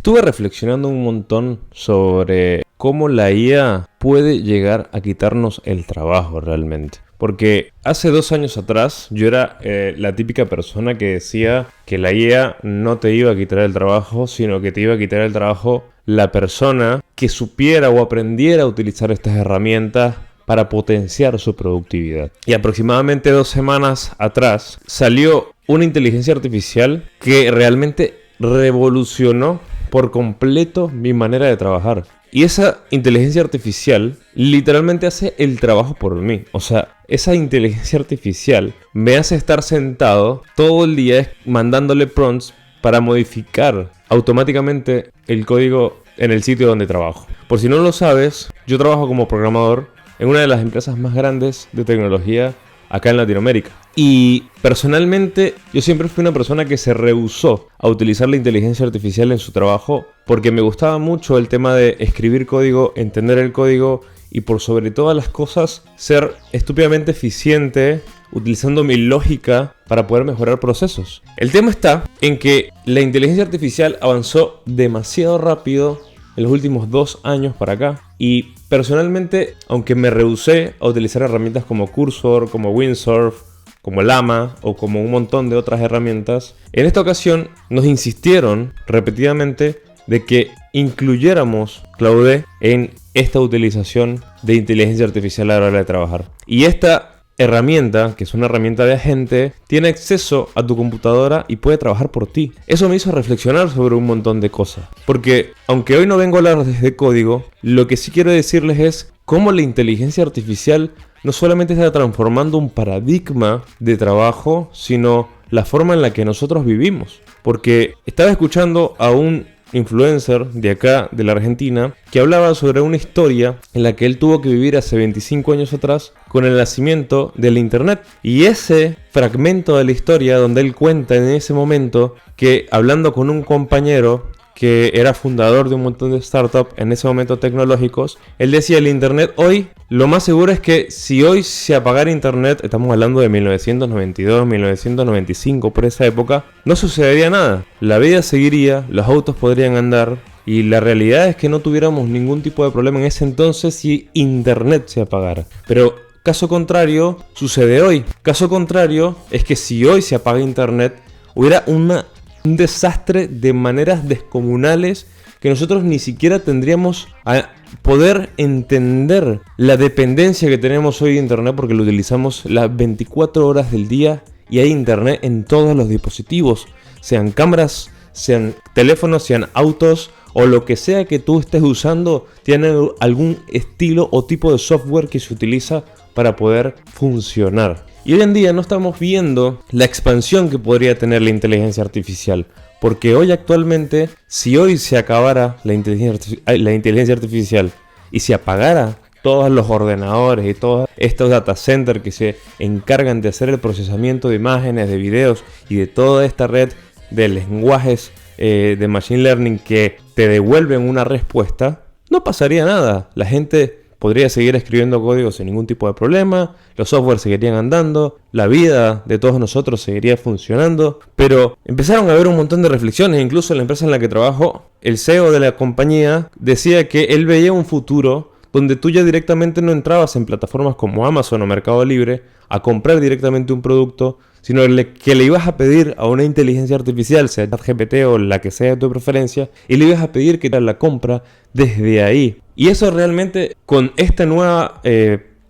Estuve reflexionando un montón sobre cómo la IA puede llegar a quitarnos el trabajo realmente. Porque hace 2 años atrás yo era la típica persona que decía que la IA no te iba a quitar el trabajo, sino que te iba a quitar el trabajo la persona que supiera o aprendiera a utilizar estas herramientas para potenciar su productividad. Y aproximadamente 2 semanas atrás salió una inteligencia artificial que realmente revolucionó por completo mi manera de trabajar. Y esa inteligencia artificial literalmente hace el trabajo por mí. O sea, esa inteligencia artificial me hace estar sentado todo el día mandándole prompts para modificar automáticamente el código en el sitio donde trabajo. Por si no lo sabes, yo trabajo como programador en una de las empresas más grandes de tecnología acá en Latinoamérica. Y personalmente yo siempre fui una persona que se rehusó a utilizar la inteligencia artificial en su trabajo porque me gustaba mucho el tema de escribir código, entender el código y por sobre todas las cosas ser estúpidamente eficiente utilizando mi lógica para poder mejorar procesos. El tema está en que la inteligencia artificial avanzó demasiado rápido en los últimos 2 años para acá. Y personalmente, aunque me rehusé a utilizar herramientas como Cursor, como Windsurf, como Llama o como un montón de otras herramientas, en esta ocasión nos insistieron repetidamente de que incluyéramos Claude en esta utilización de inteligencia artificial a la hora de trabajar. Y esta herramienta, que es una herramienta de agente, tiene acceso a tu computadora y puede trabajar por ti. Eso me hizo reflexionar sobre un montón de cosas. Porque aunque hoy no vengo a hablar desde código, lo que sí quiero decirles es cómo la inteligencia artificial no solamente está transformando un paradigma de trabajo, sino la forma en la que nosotros vivimos. Porque estaba escuchando a un influencer de acá, de la Argentina, que hablaba sobre una historia en la que él tuvo que vivir hace 25 años atrás con el nacimiento del internet. Y ese fragmento de la historia donde él cuenta en ese momento que hablando con un compañero que era fundador de un montón de startups en ese momento tecnológicos, él decía el internet hoy, lo más seguro es que si hoy se apagara internet, estamos hablando de 1992, 1995, por esa época, no sucedería nada. La vida seguiría, los autos podrían andar y la realidad es que no tuviéramos ningún tipo de problema en ese entonces si internet se apagara. Pero caso contrario sucede hoy. Caso contrario es que si hoy se apaga internet, hubiera un desastre de maneras descomunales que nosotros ni siquiera tendríamos a poder entender la dependencia que tenemos hoy de internet porque lo utilizamos las 24 horas del día y hay internet en todos los dispositivos, sean cámaras, sean teléfonos, sean autos o lo que sea que tú estés usando, tiene algún estilo o tipo de software que se utiliza para poder funcionar. Y hoy en día no estamos viendo la expansión que podría tener la inteligencia artificial. Porque hoy actualmente, si hoy se acabara la inteligencia artificial y se apagara todos los ordenadores y todos estos data centers que se encargan de hacer el procesamiento de imágenes, de videos y de toda esta red de lenguajes de machine learning que te devuelven una respuesta, no pasaría nada. La gente podría seguir escribiendo código sin ningún tipo de problema, los softwares seguirían andando, la vida de todos nosotros seguiría funcionando, pero empezaron a haber un montón de reflexiones, incluso en la empresa en la que trabajo, el CEO de la compañía decía que él veía un futuro donde tú ya directamente no entrabas en plataformas como Amazon o Mercado Libre a comprar directamente un producto, sino que le ibas a pedir a una inteligencia artificial, sea ChatGPT o la que sea de tu preferencia, y le ibas a pedir que te la compra desde ahí. Y eso realmente, con esta nueva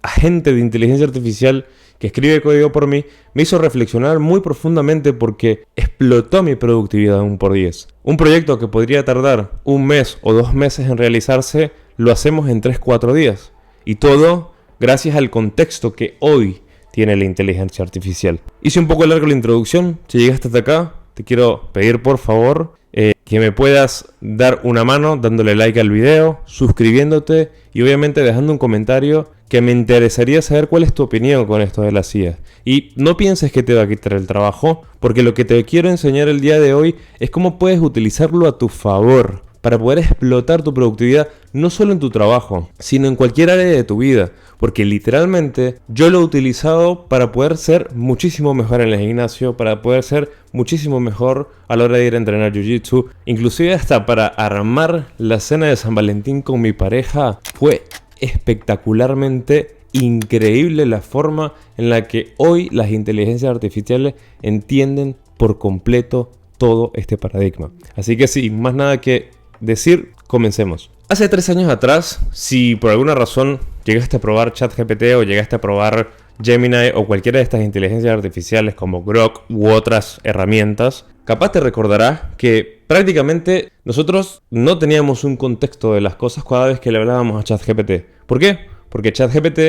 agente de inteligencia artificial que escribe código por mí, me hizo reflexionar muy profundamente porque explotó mi productividad un por 10. Un proyecto que podría tardar 1 mes o 2 meses en realizarse, lo hacemos en 3-4 días. Y todo gracias al contexto que hoy tiene la inteligencia artificial. Hice un poco largo la introducción. Si llegaste hasta acá, te quiero pedir por favor que me puedas dar una mano dándole like al video, suscribiéndote y obviamente dejando un comentario que me interesaría saber cuál es tu opinión con esto de las IA. Y no pienses que te va a quitar el trabajo, porque lo que te quiero enseñar el día de hoy es cómo puedes utilizarlo a tu favor para poder explotar tu productividad no solo en tu trabajo, sino en cualquier área de tu vida. Porque literalmente yo lo he utilizado para poder ser muchísimo mejor en el gimnasio, para poder ser muchísimo mejor a la hora de ir a entrenar jiu-jitsu, inclusive hasta para armar la cena de San Valentín con mi pareja. Fue espectacularmente increíble la forma en la que hoy las inteligencias artificiales entienden por completo todo este paradigma. Así que sin más nada que decir, comencemos. Hace 3 años atrás, si por alguna razón llegaste a probar ChatGPT o llegaste a probar Gemini o cualquiera de estas inteligencias artificiales como Grok u otras herramientas, capaz te recordarás que prácticamente nosotros no teníamos un contexto de las cosas cada vez que le hablábamos a ChatGPT. ¿Por qué? Porque ChatGPT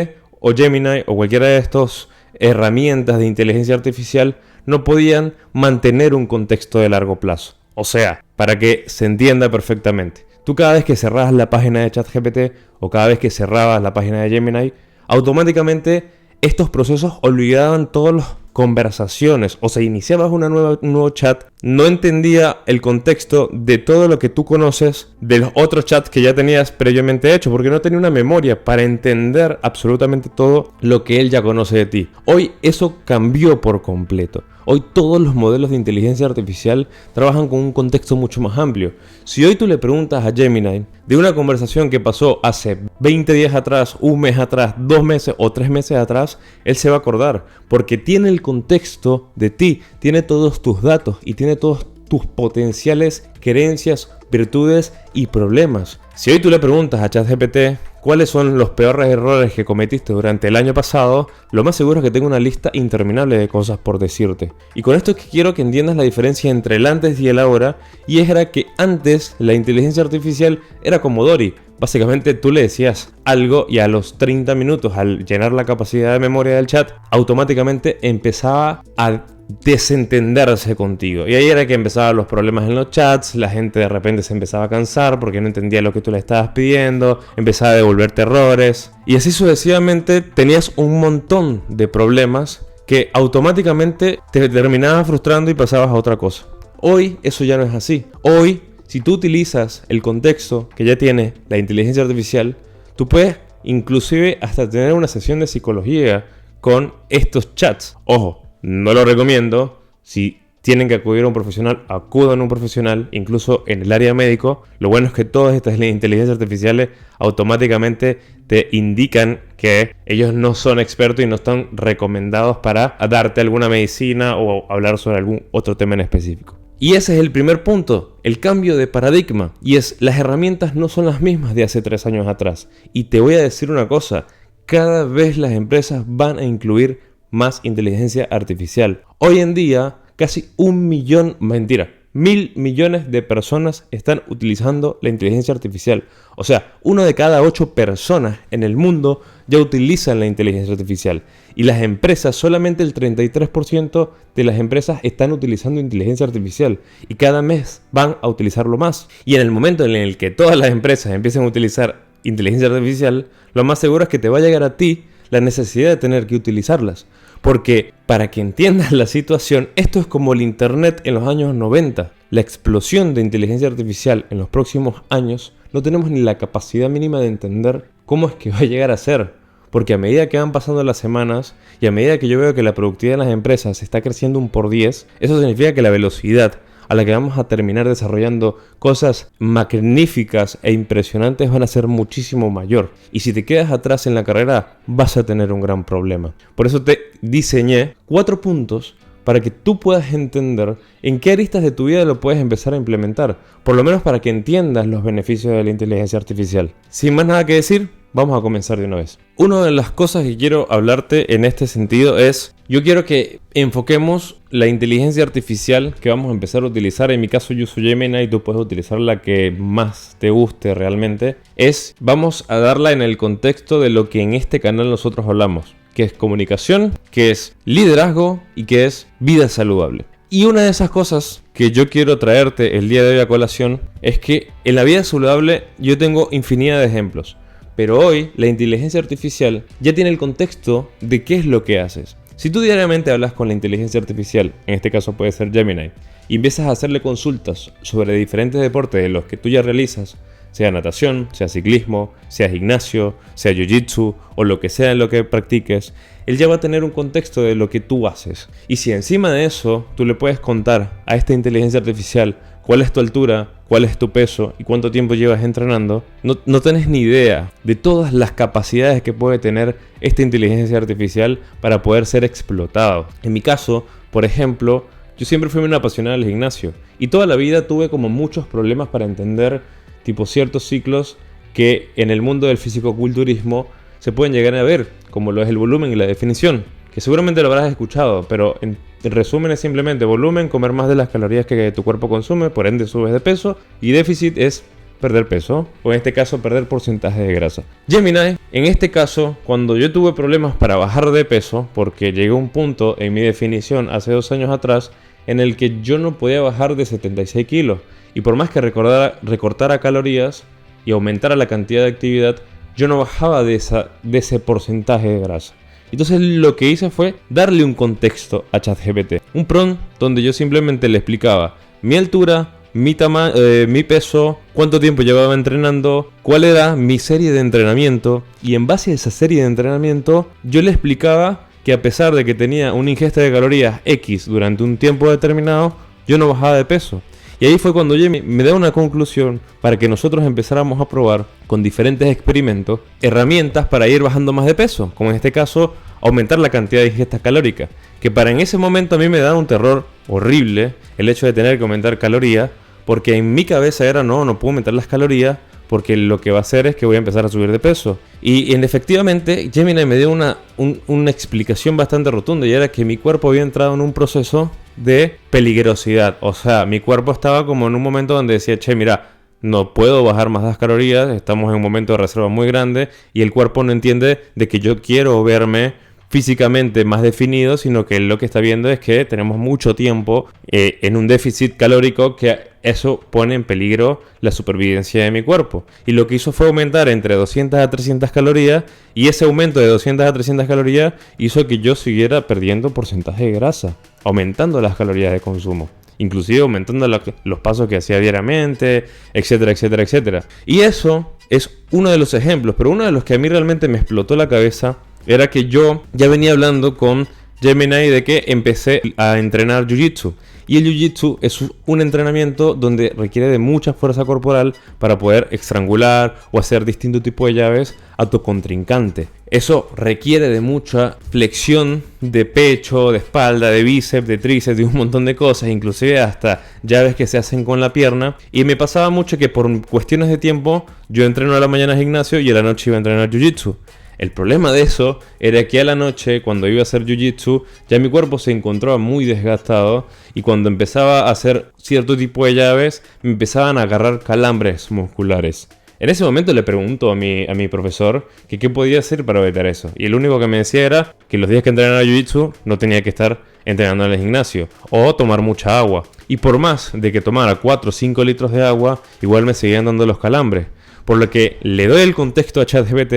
o Gemini o cualquiera de estas herramientas de inteligencia artificial no podían mantener un contexto de largo plazo. O sea, para que se entienda perfectamente. Tú cada vez que cerrabas la página de ChatGPT o cada vez que cerrabas la página de Gemini, automáticamente estos procesos olvidaban todas las conversaciones. O sea, iniciabas un nuevo chat, no entendía el contexto de todo lo que tú conoces de los otros chats que ya tenías previamente hecho, porque no tenía una memoria para entender absolutamente todo lo que él ya conoce de ti. Hoy eso cambió por completo. Hoy todos los modelos de inteligencia artificial trabajan con un contexto mucho más amplio. Si hoy tú le preguntas a Gemini de una conversación que pasó hace 20 días atrás, un mes atrás, 2 meses o 3 meses atrás, él se va a acordar porque tiene el contexto de ti, tiene todos tus datos y tiene todos tus potenciales creencias, virtudes y problemas. Si hoy tú le preguntas a ChatGPT cuáles son los peores errores que cometiste durante el año pasado, lo más seguro es que tenga una lista interminable de cosas por decirte. Y con esto es que quiero que entiendas la diferencia entre el antes y el ahora, y era que antes la inteligencia artificial era como Dory. Básicamente tú le decías algo y a los 30 minutos, al llenar la capacidad de memoria del chat, automáticamente empezaba a desentenderse contigo. Y ahí era que empezaban los problemas en los chats, la gente de repente se empezaba a cansar porque no entendía lo que tú le estabas pidiendo, empezaba a devolverte errores. Y así sucesivamente tenías un montón de problemas que automáticamente te terminaban frustrando y pasabas a otra cosa. Hoy eso ya no es así. Hoy, si tú utilizas el contexto que ya tiene la inteligencia artificial, tú puedes inclusive hasta tener una sesión de psicología con estos chats. Ojo, no lo recomiendo. Si tienen que acudir a un profesional, acudan a un profesional, incluso en el área médico. Lo bueno es que todas estas inteligencias artificiales automáticamente te indican que ellos no son expertos y no están recomendados para darte alguna medicina o hablar sobre algún otro tema en específico. Y ese es el primer punto, el cambio de paradigma. Y es, las herramientas no son las mismas de hace 3 años atrás. Y te voy a decir una cosa, cada vez las empresas van a incluir más inteligencia artificial. Hoy en día, casi 1.000.000 millones de personas están utilizando la inteligencia artificial. O sea, 1 de cada 8 personas en el mundo ya utilizan la inteligencia artificial. Y las empresas, solamente el 33% de las empresas están utilizando inteligencia artificial. Y cada mes van a utilizarlo más. Y en el momento en el que todas las empresas empiecen a utilizar inteligencia artificial, lo más seguro es que te va a llegar a ti la necesidad de tener que utilizarlas. Porque, para que entiendas la situación, esto es como el internet en los años 90. La explosión de inteligencia artificial en los próximos años, no tenemos ni la capacidad mínima de entender cómo es que va a llegar a ser. Porque a medida que van pasando las semanas y a medida que yo veo que la productividad de las empresas está creciendo un por 10, eso significa que la velocidad a la que vamos a terminar desarrollando cosas magníficas e impresionantes van a ser muchísimo mayor. Y si te quedas atrás en la carrera, vas a tener un gran problema. Por eso te diseñé 4 puntos para que tú puedas entender en qué aristas de tu vida lo puedes empezar a implementar. Por lo menos para que entiendas los beneficios de la inteligencia artificial. Sin más nada que decir, vamos a comenzar de una vez. Una de las cosas que quiero hablarte en este sentido es, yo quiero que enfoquemos la inteligencia artificial que vamos a empezar a utilizar. En mi caso yo uso Gemini y tú puedes utilizar la que más te guste realmente. Vamos a darla en el contexto de lo que en este canal nosotros hablamos, que es comunicación, que es liderazgo y que es vida saludable. Y una de esas cosas que yo quiero traerte el día de hoy a colación es que en la vida saludable yo tengo infinidad de ejemplos. Pero hoy la inteligencia artificial ya tiene el contexto de qué es lo que haces. Si tú diariamente hablas con la inteligencia artificial, en este caso puede ser Gemini, y empiezas a hacerle consultas sobre diferentes deportes de los que tú ya realizas, sea natación, sea ciclismo, sea gimnasio, sea jiu-jitsu o lo que sea en lo que practiques, él ya va a tener un contexto de lo que tú haces. Y si encima de eso tú le puedes contar a esta inteligencia artificial cuál es tu altura, cuál es tu peso y cuánto tiempo llevas entrenando, no tenés ni idea de todas las capacidades que puede tener esta inteligencia artificial para poder ser explotado. En mi caso, por ejemplo, yo siempre fui un apasionado del gimnasio y toda la vida tuve como muchos problemas para entender tipo ciertos ciclos que en el mundo del fisicoculturismo se pueden llegar a ver, como lo es el volumen y la definición, que seguramente lo habrás escuchado, pero en resumen es simplemente volumen, comer más de las calorías que tu cuerpo consume, por ende subes de peso, y déficit es perder peso, o en este caso perder porcentaje de grasa. Gemini, en este caso, cuando yo tuve problemas para bajar de peso, porque llegué a un punto en mi definición hace 2 años atrás, en el que yo no podía bajar de 76 kilos, y por más que recortara calorías y aumentara la cantidad de actividad, yo no bajaba de ese porcentaje de grasa. Entonces lo que hice fue darle un contexto a ChatGPT. Un prompt donde yo simplemente le explicaba mi altura, mi peso, cuánto tiempo llevaba entrenando, cuál era mi serie de entrenamiento. Y en base a esa serie de entrenamiento yo le explicaba que a pesar de que tenía una ingesta de calorías X durante un tiempo determinado, yo no bajaba de peso. Y ahí fue cuando Jamie me da una conclusión para que nosotros empezáramos a probar con diferentes experimentos herramientas para ir bajando más de peso, como en este caso aumentar la cantidad de ingestas calóricas, que para en ese momento a mí me da un terror horrible el hecho de tener que aumentar calorías, porque en mi cabeza era no puedo aumentar las calorías porque lo que va a hacer es que voy a empezar a subir de peso. Y efectivamente Gemini me dio una explicación bastante rotunda, y era que mi cuerpo había entrado en un proceso de peligrosidad. O sea, mi cuerpo estaba como en un momento donde decía, che, mira, no puedo bajar más las calorías, estamos en un momento de reserva muy grande, y el cuerpo no entiende de que yo quiero verme físicamente más definido, sino que lo que está viendo es que tenemos mucho tiempo en un déficit calórico, que eso pone en peligro la supervivencia de mi cuerpo. Y lo que hizo fue aumentar entre 200 a 300 calorías, y ese aumento de 200 a 300 calorías hizo que yo siguiera perdiendo porcentaje de grasa, aumentando las calorías de consumo, inclusive aumentando los pasos que hacía diariamente, etcétera, etcétera, etcétera. Y eso es uno de los ejemplos, pero uno de los que a mí realmente me explotó la cabeza era que yo ya venía hablando con Gemini de que empecé a entrenar Jiu-Jitsu. Y el Jiu-Jitsu es un entrenamiento donde requiere de mucha fuerza corporal para poder estrangular o hacer distintos tipos de llaves a tu contrincante. Eso requiere de mucha flexión de pecho, de espalda, de bíceps, de tríceps, de un montón de cosas, inclusive hasta llaves que se hacen con la pierna. Y me pasaba mucho que por cuestiones de tiempo yo entreno a la mañana gimnasio y a la noche iba a entrenar Jiu-Jitsu. El problema de eso era que a la noche, cuando iba a hacer Jiu-Jitsu, ya mi cuerpo se encontraba muy desgastado, y cuando empezaba a hacer cierto tipo de llaves, me empezaban a agarrar calambres musculares. En ese momento le pregunto a mi profesor que qué podía hacer para evitar eso. Y el único que me decía era que los días que entrenaba Jiu-Jitsu no tenía que estar entrenando en el gimnasio o tomar mucha agua. Y por más de que tomara 4 o 5 litros de agua, igual me seguían dando los calambres. Por lo que le doy el contexto a ChatGPT.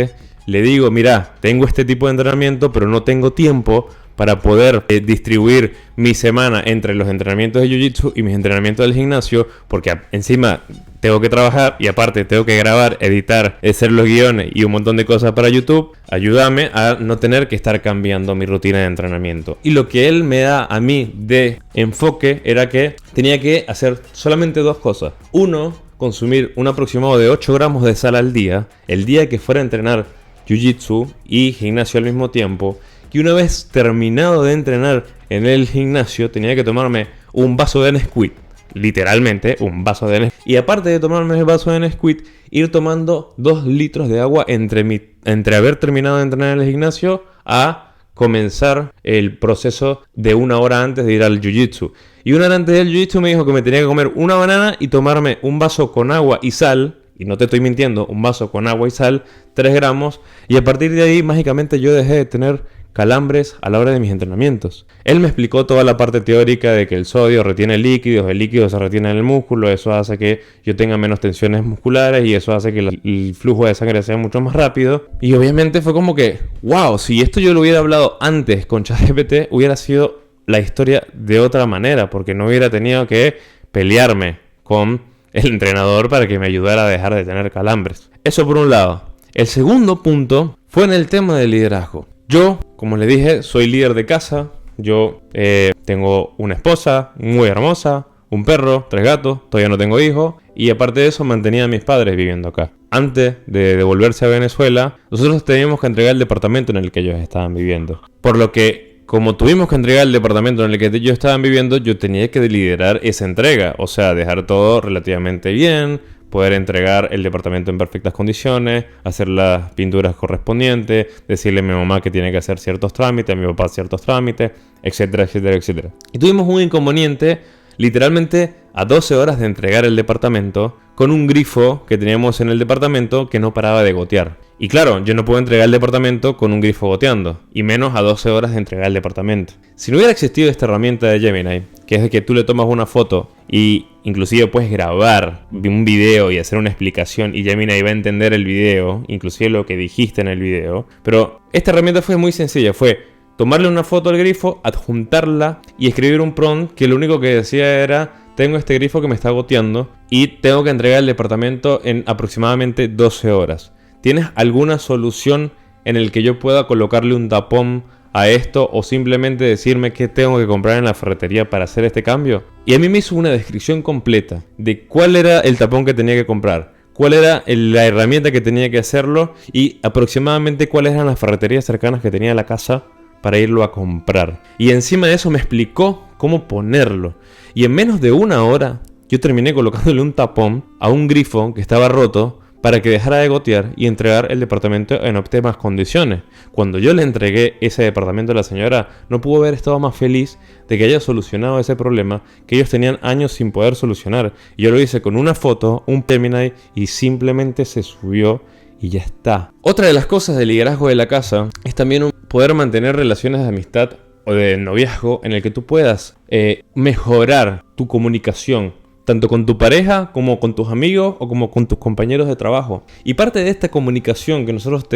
Le digo, mira, tengo este tipo de entrenamiento, pero no tengo tiempo para poder distribuir mi semana entre los entrenamientos de Jiu-Jitsu y mis entrenamientos del gimnasio, porque encima tengo que trabajar y aparte tengo que grabar, editar, hacer los guiones y un montón de cosas para YouTube. Ayúdame a no tener que estar cambiando mi rutina de entrenamiento. Y lo que él me da a mí de enfoque era que tenía que hacer solamente 2 cosas. Uno, consumir un aproximado de 8 gramos de sal al día, el día que fuera a entrenar Jiu-Jitsu y gimnasio al mismo tiempo. Y una vez terminado de entrenar en el gimnasio, tenía que tomarme un vaso de Nesquik, literalmente un vaso de Nesquik. Y aparte de tomarme el vaso de Nesquik, ir tomando 2 litros de agua entre haber terminado de entrenar en el gimnasio a comenzar el proceso de 1 hora antes de ir al Jiu-Jitsu. Y 1 hora antes del Jiu-Jitsu me dijo que me tenía que comer una banana y tomarme un vaso con agua y sal. Y no te estoy mintiendo, un vaso con agua y sal, 3 gramos. Y a partir de ahí, mágicamente, yo dejé de tener calambres a la hora de mis entrenamientos. Él me explicó toda la parte teórica de que el sodio retiene líquidos, el líquido se retiene en el músculo, eso hace que yo tenga menos tensiones musculares y eso hace que el flujo de sangre sea mucho más rápido. Y obviamente fue como que, wow, si esto yo lo hubiera hablado antes con ChatGPT, hubiera sido la historia de otra manera, porque no hubiera tenido que pelearme con el entrenador para que me ayudara a dejar de tener calambres. Eso por un lado. El segundo punto fue en el tema del liderazgo. Yo, como les dije, soy líder de casa. Yo tengo una esposa muy hermosa, un perro, 3 gatos, todavía no tengo hijos. Y aparte de eso, mantenía a mis padres viviendo acá. Antes de devolverse a Venezuela, nosotros teníamos que entregar el departamento en el que ellos estaban viviendo. Por lo que, como tuvimos que entregar el departamento en el que ellos estaban viviendo, yo tenía que liderar esa entrega. O sea, dejar todo relativamente bien, poder entregar el departamento en perfectas condiciones, hacer las pinturas correspondientes, decirle a mi mamá que tiene que hacer ciertos trámites, a mi papá ciertos trámites, etcétera, etcétera, etcétera. Y tuvimos un inconveniente, literalmente a 12 horas de entregar el departamento, con un grifo que teníamos en el departamento que no paraba de gotear. Y claro, yo no puedo entregar el departamento con un grifo goteando, y menos a 12 horas de entregar el departamento. Si no hubiera existido esta herramienta de Gemini, que es de que tú le tomas una foto y inclusive puedes grabar un video y hacer una explicación y Gemini va a entender el video, inclusive lo que dijiste en el video. Pero esta herramienta fue muy sencilla, fue tomarle una foto al grifo, adjuntarla y escribir un prompt que lo único que decía era: tengo este grifo que me está goteando y tengo que entregar el departamento en aproximadamente 12 horas. ¿Tienes alguna solución en el que yo pueda colocarle un tapón a esto o simplemente decirme qué tengo que comprar en la ferretería para hacer este cambio? Y a mí me hizo una descripción completa de cuál era el tapón que tenía que comprar, cuál era la herramienta que tenía que hacerlo y aproximadamente cuáles eran las ferreterías cercanas que tenía a la casa para irlo a comprar. Y encima de eso me explicó cómo ponerlo. Y en menos de una hora yo terminé colocándole un tapón a un grifo que estaba roto para que dejara de gotear y entregar el departamento en óptimas condiciones. Cuando yo le entregué ese departamento a la señora, no pudo haber estado más feliz de que haya solucionado ese problema que ellos tenían años sin poder solucionar. Y yo lo hice con una foto, un Gemini, y simplemente se subió y ya está. Otra de las cosas del liderazgo de la casa es también poder mantener relaciones de amistad o de noviazgo en el que tú puedas mejorar tu comunicación, tanto con tu pareja, como con tus amigos o como con tus compañeros de trabajo. Y parte de esta comunicación que nosotros,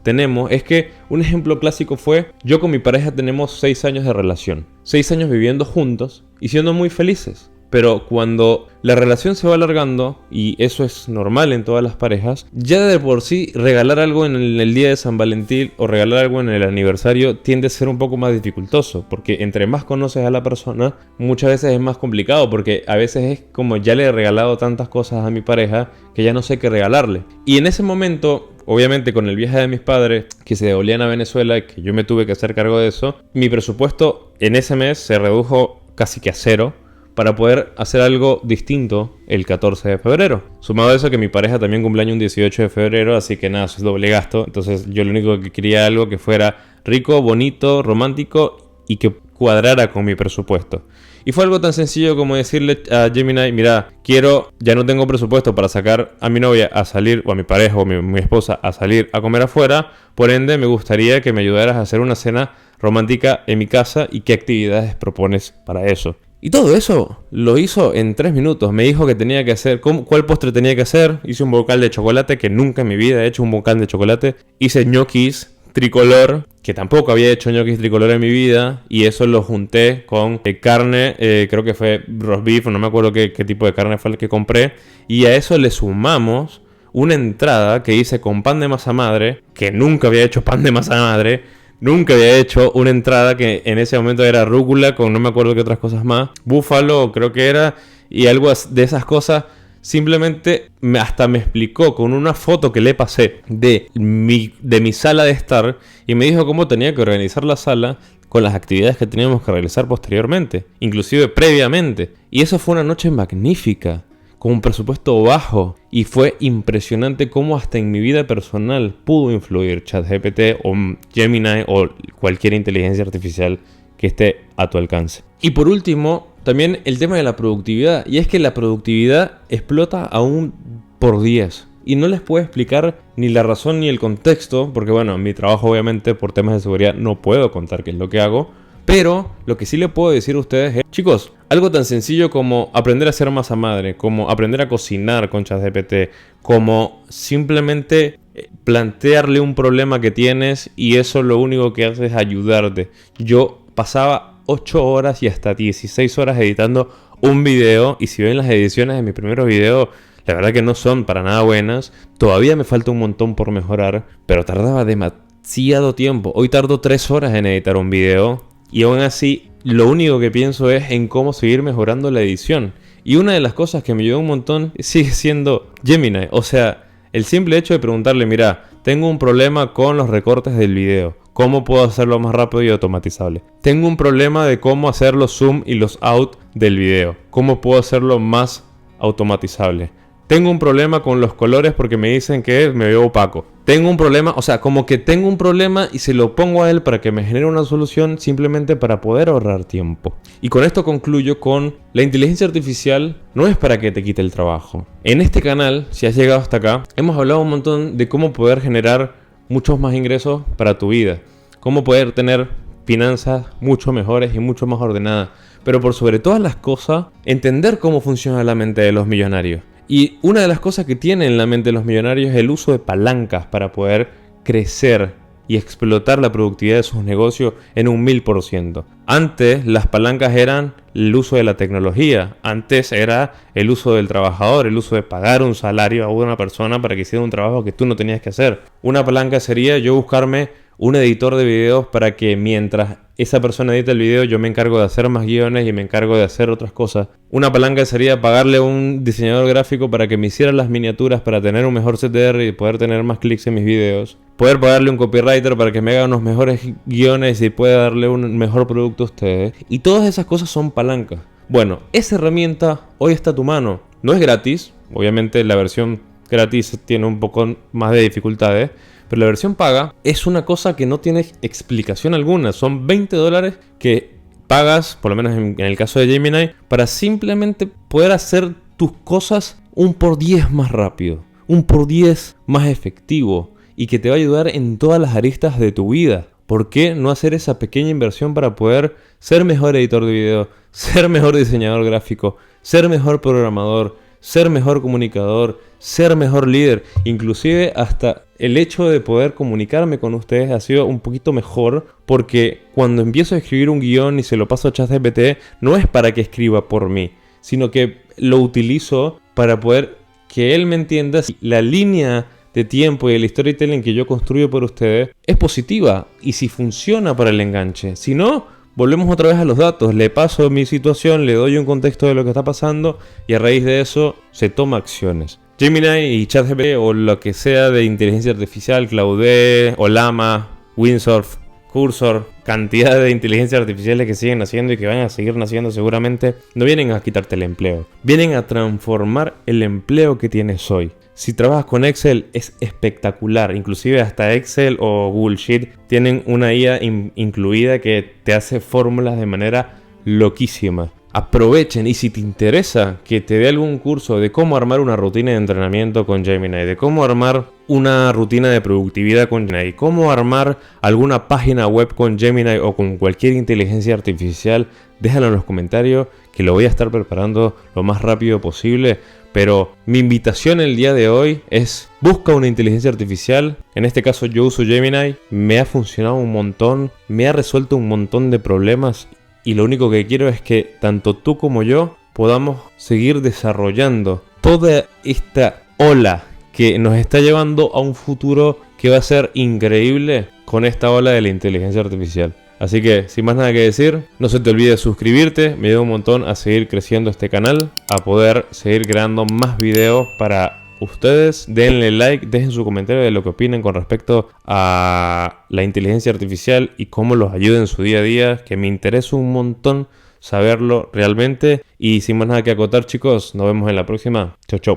tenemos es que un ejemplo clásico fue: yo con mi pareja tenemos 6 años de relación, 6 años viviendo juntos y siendo muy felices. Pero cuando la relación se va alargando, y eso es normal en todas las parejas, ya de por sí regalar algo en el día de San Valentín o regalar algo en el aniversario tiende a ser un poco más dificultoso, porque entre más conoces a la persona, muchas veces es más complicado, porque a veces es como: ya le he regalado tantas cosas a mi pareja que ya no sé qué regalarle. Y en ese momento, obviamente con el viaje de mis padres que se devolvían a Venezuela y que yo me tuve que hacer cargo de eso, mi presupuesto en ese mes se redujo casi que a 0 para poder hacer algo distinto el 14 de febrero. Sumado a eso que mi pareja también cumpleaños un 18 de febrero, así que nada, eso es doble gasto. Entonces yo lo único que quería algo que fuera rico, bonito, romántico y que cuadrara con mi presupuesto. Y fue algo tan sencillo como decirle a Gemini: mira, ya no tengo presupuesto para sacar a mi novia a salir, o a mi pareja o mi esposa a salir a comer afuera, por ende me gustaría que me ayudaras a hacer una cena romántica en mi casa y qué actividades propones para eso. Y todo eso lo hizo en 3 minutos. Me dijo que tenía que hacer, cuál postre tenía que hacer. Hice un bocal de chocolate, que nunca en mi vida he hecho un bocal de chocolate. Hice ñoquis tricolor, que tampoco había hecho ñoquis tricolor en mi vida. Y eso lo junté con carne, creo que fue roast beef, no me acuerdo qué tipo de carne fue el que compré. Y a eso le sumamos una entrada que hice con pan de masa madre, que nunca había hecho pan de masa madre. Nunca había hecho una entrada que en ese momento era rúcula con no me acuerdo qué otras cosas más. Búfalo creo que era. Y algo de esas cosas. Simplemente hasta me explicó con una foto que le pasé de mi sala de estar. Y me dijo cómo tenía que organizar la sala con las actividades que teníamos que realizar posteriormente. Inclusive previamente. Y eso fue una noche magnífica, con un presupuesto bajo, y fue impresionante cómo hasta en mi vida personal pudo influir ChatGPT o Gemini o cualquier inteligencia artificial que esté a tu alcance. Y por último, también el tema de la productividad, y es que la productividad explota aún por 10. y no les puedo explicar ni la razón ni el contexto, porque bueno, en mi trabajo obviamente por temas de seguridad no puedo contar qué es lo que hago, pero lo que sí le puedo decir a ustedes es, chicos, algo tan sencillo como aprender a hacer masa madre, como aprender a cocinar con ChatGPT, como simplemente plantearle un problema que tienes y eso lo único que hace es ayudarte. Yo pasaba 8 horas y hasta 16 horas editando un video, y si ven las ediciones de mis primeros videos, la verdad que no son para nada buenas. Todavía me falta un montón por mejorar, pero tardaba demasiado tiempo. Hoy tardo 3 horas en editar un video y aún así lo único que pienso es en cómo seguir mejorando la edición. Y una de las cosas que me ayudó un montón sigue siendo Gemini. O sea, el simple hecho de preguntarle, mira, tengo un problema con los recortes del video. ¿Cómo puedo hacerlo más rápido y automatizable? Tengo un problema de cómo hacer los zoom y los out del video. ¿Cómo puedo hacerlo más automatizable? Tengo un problema con los colores porque me dicen que me veo opaco. Tengo un problema, o sea, como que tengo un problema y se lo pongo a él para que me genere una solución simplemente para poder ahorrar tiempo. Y con esto concluyo con la inteligencia artificial no es para que te quite el trabajo. En este canal, si has llegado hasta acá, hemos hablado un montón de cómo poder generar muchos más ingresos para tu vida. Cómo poder tener finanzas mucho mejores y mucho más ordenadas. Pero por sobre todas las cosas, entender cómo funciona la mente de los millonarios. Y una de las cosas que tienen la mente de los millonarios es el uso de palancas para poder crecer y explotar la productividad de sus negocios en un 1000%. Antes las palancas eran el uso de la tecnología, antes era el uso del trabajador, el uso de pagar un salario a una persona para que hiciera un trabajo que tú no tenías que hacer. Una palanca sería yo buscarme un editor de videos para que mientras esa persona edita el video yo me encargo de hacer más guiones y me encargo de hacer otras cosas. Una palanca sería pagarle a un diseñador gráfico para que me hiciera las miniaturas para tener un mejor CTR y poder tener más clics en mis videos. Poder pagarle a un copywriter para que me haga unos mejores guiones y pueda darle un mejor producto a ustedes. Y todas esas cosas son palancas. Bueno, esa herramienta hoy está a tu mano. No es gratis, obviamente la versión gratis tiene un poco más de dificultades. Pero la versión paga es una cosa que no tiene explicación alguna. Son $20 que pagas, por lo menos en el caso de Gemini, para simplemente poder hacer tus cosas un por 10 más rápido, un por 10 más efectivo y que te va a ayudar en todas las aristas de tu vida. ¿Por qué no hacer esa pequeña inversión para poder ser mejor editor de video, ser mejor diseñador gráfico, ser mejor programador, ser mejor comunicador, ser mejor líder? Inclusive hasta el hecho de poder comunicarme con ustedes ha sido un poquito mejor, porque cuando empiezo a escribir un guión y se lo paso a ChatGPT, no es para que escriba por mí, sino que lo utilizo para poder que él me entienda si la línea de tiempo y el storytelling que yo construyo por ustedes es positiva y si funciona para el enganche. Si no, volvemos otra vez a los datos, le paso mi situación, le doy un contexto de lo que está pasando y a raíz de eso se toma acciones. Gemini y ChatGPT o lo que sea de inteligencia artificial, Claude, Ollama, Windsurf, Cursor, cantidad de inteligencias artificiales que siguen naciendo y que van a seguir naciendo seguramente, no vienen a quitarte el empleo, vienen a transformar el empleo que tienes hoy. Si trabajas con Excel es espectacular, inclusive hasta Excel o Google Sheet tienen una IA incluida que te hace fórmulas de manera loquísima. Aprovechen, y si te interesa que te dé algún curso de cómo armar una rutina de entrenamiento con Gemini, de cómo armar una rutina de productividad con Gemini, cómo armar alguna página web con Gemini o con cualquier inteligencia artificial, déjalo en los comentarios que lo voy a estar preparando lo más rápido posible. Pero mi invitación el día de hoy es busca una inteligencia artificial. En este caso yo uso Gemini, me ha funcionado un montón, me ha resuelto un montón de problemas. Y lo único que quiero es que tanto tú como yo podamos seguir desarrollando toda esta ola que nos está llevando a un futuro que va a ser increíble con esta ola de la inteligencia artificial. Así que, sin más nada que decir, no se te olvide suscribirte, me ayuda un montón a seguir creciendo este canal, a poder seguir creando más videos para ustedes. Denle like, dejen su comentario de lo que opinan con respecto a la inteligencia artificial y cómo los ayuda en su día a día, que me interesa un montón saberlo realmente. Y sin más nada que acotar, chicos, nos vemos en la próxima. Chau, chau.